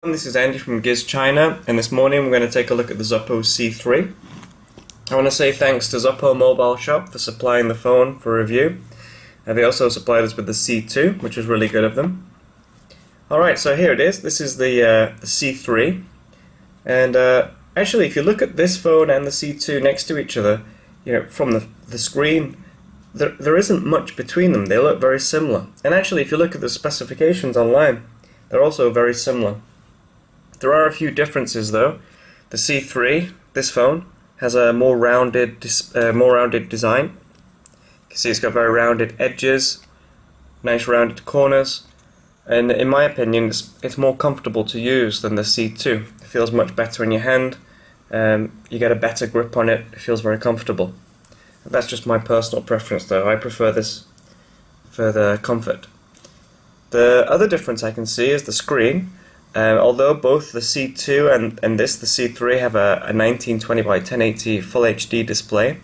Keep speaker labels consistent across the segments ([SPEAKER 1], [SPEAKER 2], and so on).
[SPEAKER 1] This is Andy from Gizchina, and this morning we're going to take a look at the Zopo C3. I want to say thanks to Zopo Mobile Shop for supplying the phone for review. They also supplied us with the C2, which was really good of them. Alright, so here it is. This is the C3. And actually, if you look at this phone and the C2 next to each other, you know, from the screen, there isn't much between them. They look very similar. And actually, if you look at the specifications online, they're also very similar. There are a few differences though. The C3, this phone, has a more rounded design. You can see it's got very rounded edges, nice rounded corners, and in my opinion it's more comfortable to use than the C2. It feels much better in your hand, you get a better grip on it, it feels very comfortable. That's just my personal preference though, I prefer this for the comfort. The other difference I can see is the screen. Although both the C2 and the C3 have a 1920 by 1080 Full HD display,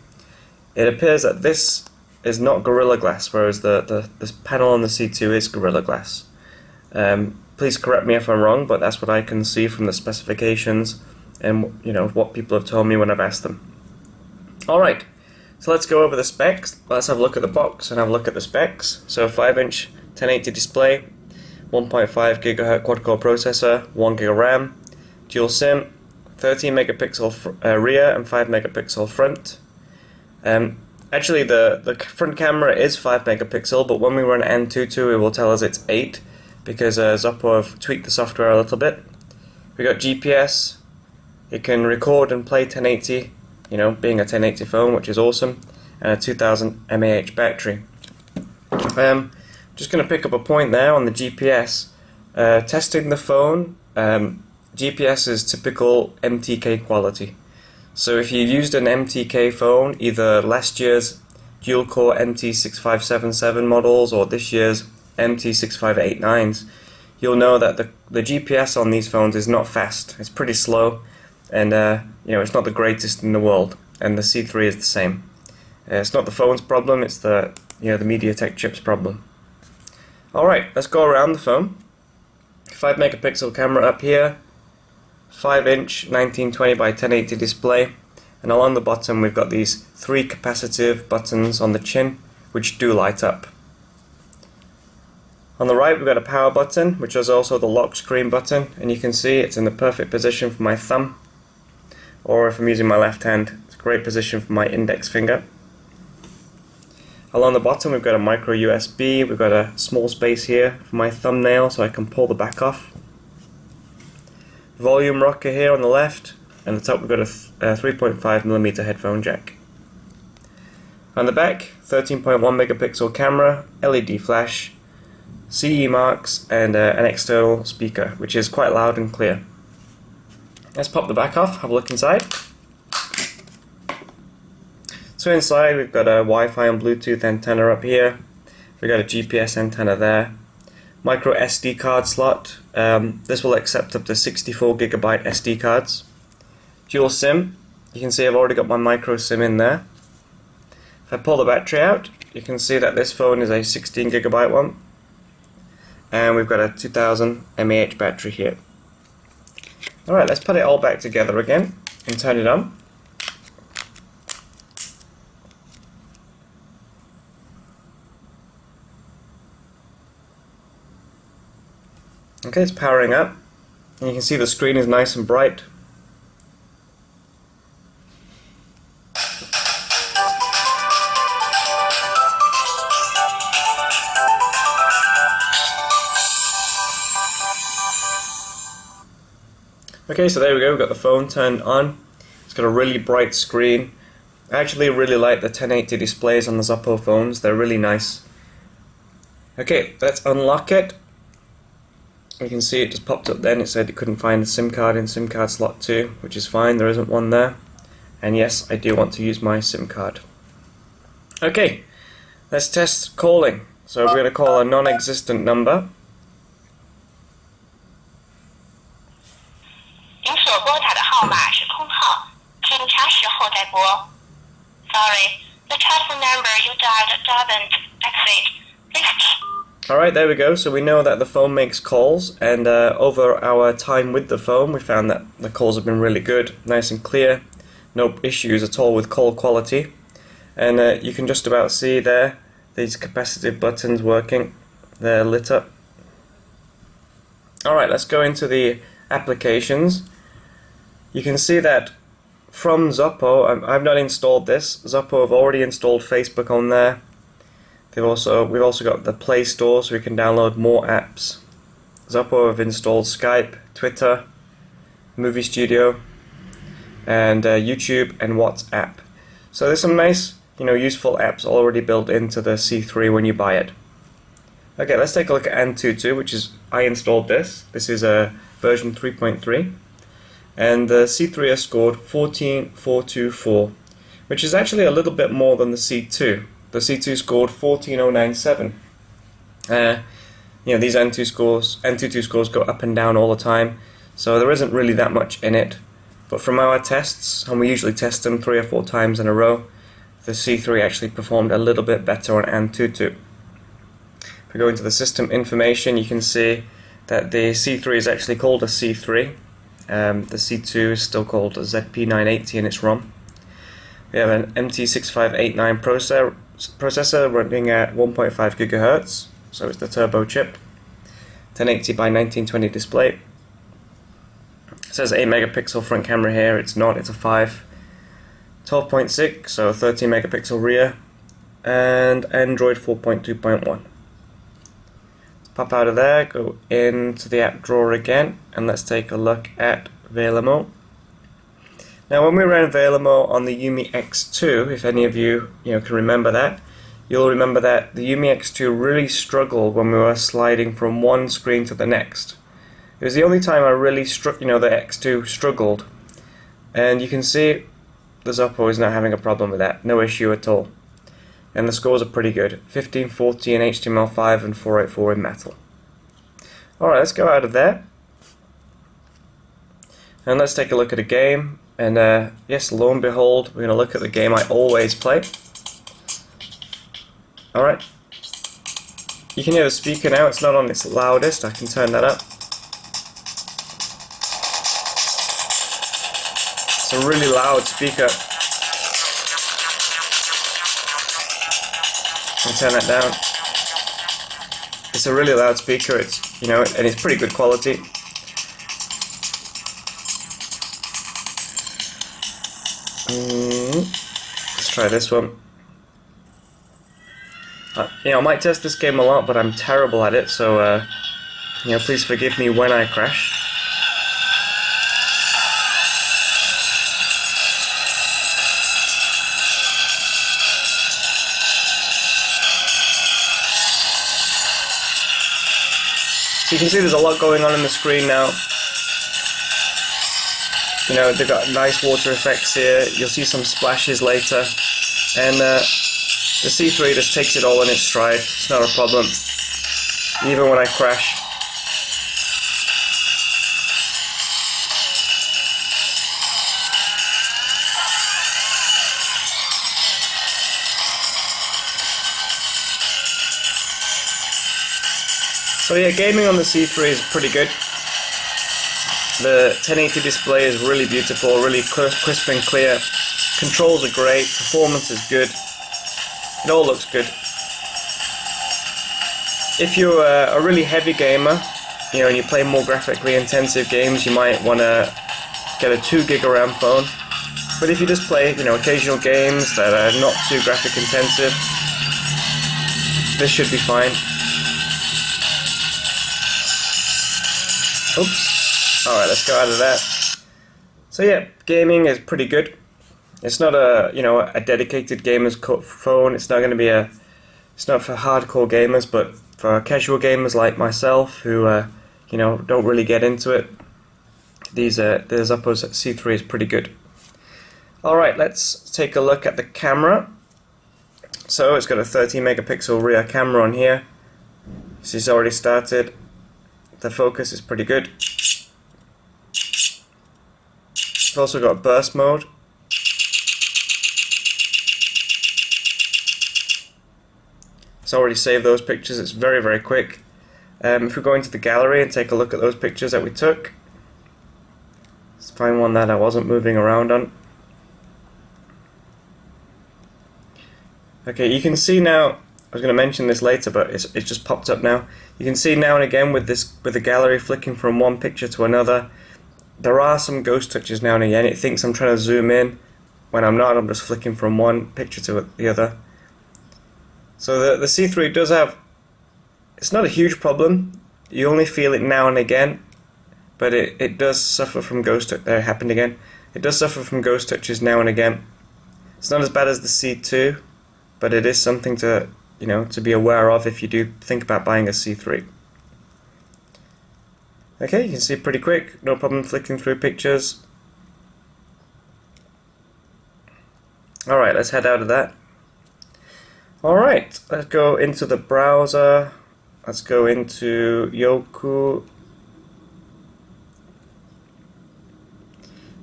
[SPEAKER 1] it appears that this is not Gorilla Glass, whereas this panel on the C2 is Gorilla Glass. Please correct me if I'm wrong, but that's what I can see from the specifications and what people have told me when I've asked them. Alright, so let's go over the specs. Let's have a look at the box and have a look at the specs. So 5-inch 1080 display, 1.5 GHz quad-core processor, 1 GB RAM, dual SIM, 13 megapixel rear and 5 megapixel front. Actually, the front camera is 5 megapixel, but when we run Antutu, it will tell us it's 8 because Zopo have tweaked the software a little bit. We got GPS. It can record and play 1080, being a 1080 phone, which is awesome, and a 2000 mAh battery. Just going to pick up a point there on the GPS. Testing the phone, GPS is typical MTK quality. So if you used an MTK phone, either last year's dual-core MT6577 models or this year's MT6589s, you'll know that the GPS on these phones is not fast. It's pretty slow, and it's not the greatest in the world. And the C3 is the same. It's not the phone's problem; it's the MediaTek chip's problem. Alright, let's go around the phone. 5 megapixel camera up here, 5-inch 1920 by 1080 display, and along the bottom we've got these 3 capacitive buttons on the chin which do light up. On the right we've got a power button, which is also the lock screen button, and you can see it's in the perfect position for my thumb, or if I'm using my left hand, it's a great position for my index finger. Along the bottom we've got a micro USB, we've got a small space here for my thumbnail so I can pull the back off. Volume rocker here on the left, and at the top we've got a 3.5mm headphone jack. On the back, 13.1 megapixel camera, LED flash, CE marks, and an external speaker, which is quite loud and clear. Let's pop the back off, have a look inside. So inside we've got a Wi-Fi and Bluetooth antenna up here, we've got a GPS antenna there, micro SD card slot, this will accept up to 64GB SD cards, dual SIM, you can see I've already got my micro SIM in there. If I pull the battery out, you can see that this phone is a 16GB one, and we've got a 2000 mAh battery here. Alright, let's put it all back together again and turn it on. Okay, it's powering up, and you can see the screen is nice and bright. Okay, so there we go, we've got the phone turned on. It's got a really bright screen. I actually really like the 1080 displays on the Zopo phones, they're really nice. Okay, let's unlock it. You can see it just popped up then, it said it couldn't find a SIM card in SIM card slot 2, which is fine, there isn't one there. And yes, I do want to use my SIM card. Okay, let's test calling. So we're going to call a non-existent number.
[SPEAKER 2] Sorry, the telephone number you dialed doesn't exist. Please
[SPEAKER 1] Alright, there we go. So we know that the phone makes calls, and over our time with the phone we found that the calls have been really good, nice and clear, no issues at all with call quality. And you can just about see there these capacitive buttons working, they're lit up. Alright, let's go into the applications. You can see that from Zopo, I've not installed this. Zopo have already installed Facebook on there. We've also got the Play Store, so we can download more apps. Zopo have installed Skype, Twitter, Movie Studio, and YouTube and WhatsApp. So there's some nice, useful apps already built into the C3 when you buy it. Okay, let's take a look at Antutu, which is, I installed this. This is a version 3.3, and the C3 has scored 14424, which is actually a little bit more than the C2. The C2 scored 14097. These Antutu scores go up and down all the time, so there isn't really that much in it. But from our tests, and we usually test them 3 or 4 times in a row, the C3 actually performed a little bit better on Antutu. If we go into the system information, you can see that the C3 is actually called a C3. The C2 is still called a ZP980 in its ROM. We have an MT6589 processor running at 1.5 GHz, so it's the turbo chip. 1080 by 1920 display. It says 8 megapixel front camera here, it's not, it's a 5. 12.6, so 13 megapixel rear, and Android 4.2.1. Let's pop out of there, go into the app drawer again, and let's take a look at Velamo. Now when we ran Velamo on the Yumi X2, if any of you, can remember that, you'll remember that the Yumi X2 really struggled when we were sliding from one screen to the next. It was the only time I really the X2 struggled. And you can see the Zopo is not having a problem with that, no issue at all. And the scores are pretty good, 1540 in HTML5 and 484 in Metal. Alright, let's go out of there. And let's take a look at a game. And yes, lo and behold, we're going to look at the game I always play. Alright. You can hear the speaker now, it's not on its loudest, I can turn that up. It's a really loud speaker. I'll turn that down. It's a really loud speaker, and it's pretty good quality. Let's try this one. I might test this game a lot, but I'm terrible at it, so please forgive me when I crash. So you can see there's a lot going on in the screen now. They've got nice water effects here, you'll see some splashes later, and the C3 just takes it all in its stride, it's not a problem, even when I crash. So yeah, gaming on the C3 is pretty good. The 1080 display is really beautiful, really crisp and clear. Controls are great, performance is good. It all looks good. If you're a really heavy gamer, and you play more graphically intensive games, you might want to get a 2 gig RAM phone. But if you just play, occasional games that are not too graphic intensive, this should be fine. Oops. Alright, let's go out of that. So yeah, gaming is pretty good. It's not a dedicated gamer's phone. It's not going to be it's not for hardcore gamers, but for casual gamers like myself who don't really get into it, the Zopo C3 is pretty good. Alright, let's take a look at the camera. So it's got a 13 megapixel rear camera on here. This is already started. The focus is pretty good. It's also got burst mode. It's already saved those pictures. It's very, very quick. If we go into the gallery and take a look at those pictures that we took, let's find one that I wasn't moving around on. Okay, you can see now, I was going to mention this later, but it's just popped up now. You can see now and again with the gallery flicking from one picture to another, there are some ghost touches now and again. It thinks I'm trying to zoom in when I'm not. I'm just flicking from one picture to the other. So the C3 does have, it's not a huge problem. You only feel it now and again, but it does suffer from ghost touch. There, it happened again. It does suffer from ghost touches now and again. It's not as bad as the C2, but it is something to, you know, to be aware of if you do think about buying a C3. Okay, you can see pretty quick, no problem flicking through pictures. Alright, let's head out of that. Alright, let's go into the browser. Let's go into Yoku.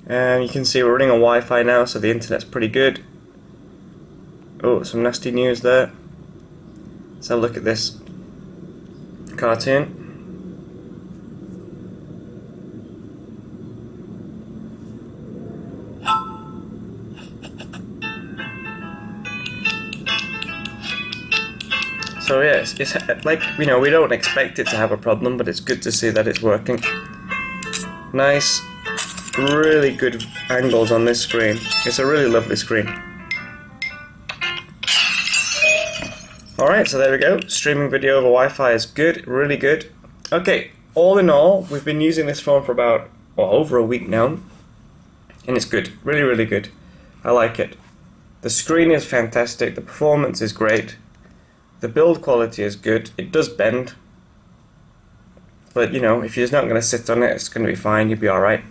[SPEAKER 1] And you can see we're running on Wi-Fi now, so the internet's pretty good. Oh, some nasty news there. Let's have a look at this cartoon. So yeah, it's like, you know, we don't expect it to have a problem, but it's good to see that it's working. Nice, really good angles on this screen. It's a really lovely screen. Alright, so there we go. Streaming video over Wi-Fi is good, really good. Okay, all in all, we've been using this phone for about, well, over a week now. And it's good, really, really good. I like it. The screen is fantastic, the performance is great. The build quality is good. It does bend, but you know, if you're just not going to sit on it, it's going to be fine. You'll be all right.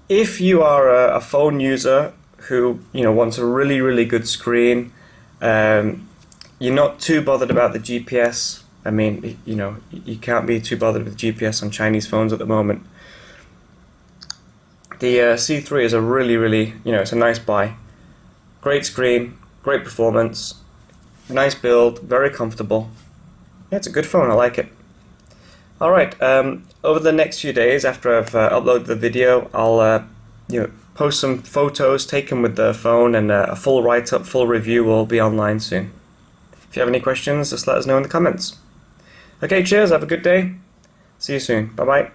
[SPEAKER 1] If you are a phone user who, you know, wants a really, really good screen, you're not too bothered about the GPS. I mean, you know, you can't be too bothered with GPS on Chinese phones at the moment. The C3 is a really, really, you know, it's a nice buy. Great screen, great performance. Nice build, very comfortable. Yeah, it's a good phone, I like it. Alright, over the next few days after I've uploaded the video, I'll you know, post some photos taken with the phone, and a full write-up, full review will be online soon. If you have any questions, just let us know in the comments. Okay, cheers, have a good day. See you soon. Bye-bye.